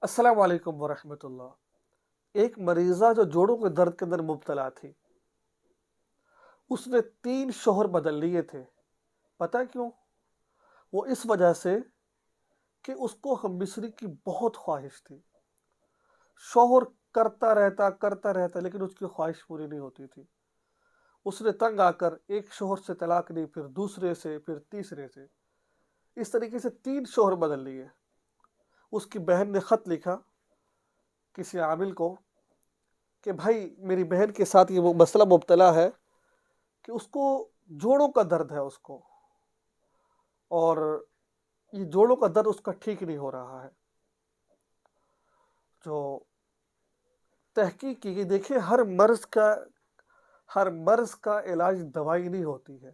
السلام علیکم ورحمۃ اللہ۔ ایک مریضہ جو جوڑوں کے درد کے اندر مبتلا تھی، اس نے 3 شوہر بدل لیے تھے۔ پتہ کیوں؟ وہ اس وجہ سے کہ اس کو ہم مصری کی بہت خواہش تھی۔ شوہر کرتا رہتا لیکن اس کی خواہش پوری نہیں ہوتی تھی۔ اس نے تنگ آ کر ایک شوہر سے طلاق لی، پھر دوسرے سے، پھر تیسرے سے، اس طریقے سے 3 شوہر بدل لیے۔ اس کی بہن نے خط لکھا کسی عامل کو کہ بھائی میری بہن کے ساتھ یہ مسئلہ مبتلا ہے کہ اس کو جوڑوں کا درد ہے، اس کو، اور یہ جوڑوں کا درد اس کا ٹھیک نہیں ہو رہا ہے۔ جو تحقیق کی گئی، دیکھیں ہر مرض کا علاج دوائی نہیں ہوتی ہے۔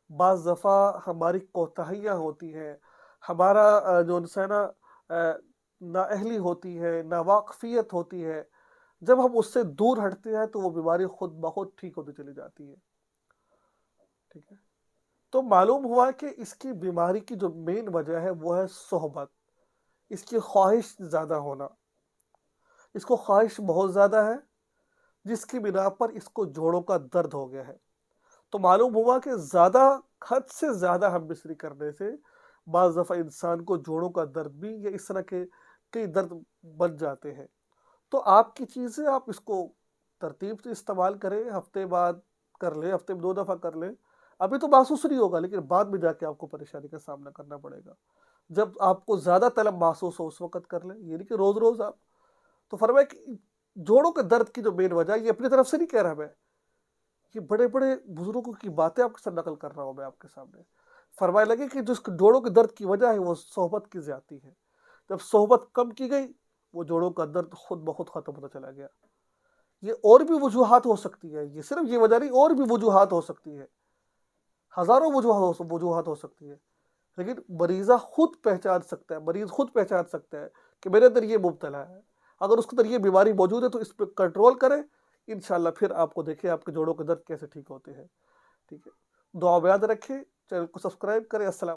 بعض دفعہ ہماری کوتاہیاں ہوتی ہیں، ہمارا جو انسان نااہلی ہوتی ہے، ناواقفیت ہوتی ہے، جب ہم اس سے دور ہٹتے ہیں تو وہ بیماری خود بخود ٹھیک ہوتی چلی جاتی ہے۔ ٹھیک ہے، تو معلوم ہوا کہ اس کی بیماری کی جو مین وجہ ہے وہ ہے صحبت، اس کی خواہش زیادہ ہونا۔ اس کو خواہش بہت زیادہ ہے، جس کی بنا پر اس کو جوڑوں کا درد ہو گیا ہے۔ تو معلوم ہوا کہ حد سے زیادہ ہم مصری کرنے سے بعض دفعہ انسان کو جوڑوں کا درد بھی یا اس طرح کے کئی درد بن جاتے ہیں۔ تو آپ کی چیزیں آپ اس کو ترتیب سے استعمال کریں، ہفتے بعد کر لیں، ہفتے میں 2 دفعہ کر لیں۔ ابھی تو محسوس نہیں ہوگا، لیکن بعد میں جا کے آپ کو پریشانی کا سامنا کرنا پڑے گا۔ جب آپ کو زیادہ طلب محسوس ہو اس وقت کر لیں، یہ نہیں کہ روز روز آپ۔ تو فرمایا کہ جوڑوں کے درد کی جو مین وجہ، یہ اپنی طرف سے نہیں کہہ رہا میں، یہ بڑے بڑے بزرگوں کی باتیں آپ کے ساتھ نقل کر رہا ہوں میں آپ کے سامنے۔ فرمایا لگے کہ جس جوڑوں کے درد کی وجہ ہے وہ صحبت کی زیادتی ہے۔ جب صحبت کم کی گئی، وہ جوڑوں کا درد خود بخود ختم ہوتا چلا گیا۔ یہ اور بھی وجوہات ہو سکتی ہے، یہ صرف یہ وجہ نہیں، اور بھی وجوہات ہو سکتی ہے، ہزاروں وجوہات ہو سکتی ہے، لیکن مریض خود پہچان سکتا ہے کہ میرے اندر یہ مبتلا ہے۔ اگر اس کے اندر یہ بیماری موجود ہے تو اس پہ کنٹرول کریں، انشاءاللہ پھر آپ کو دیکھیں آپ کے جوڑوں کے درد کیسے ٹھیک ہوتے ہیں۔ ٹھیک ہے، دعا میں یاد رکھیں، چینل کو سبسکرائب کریں۔ السلام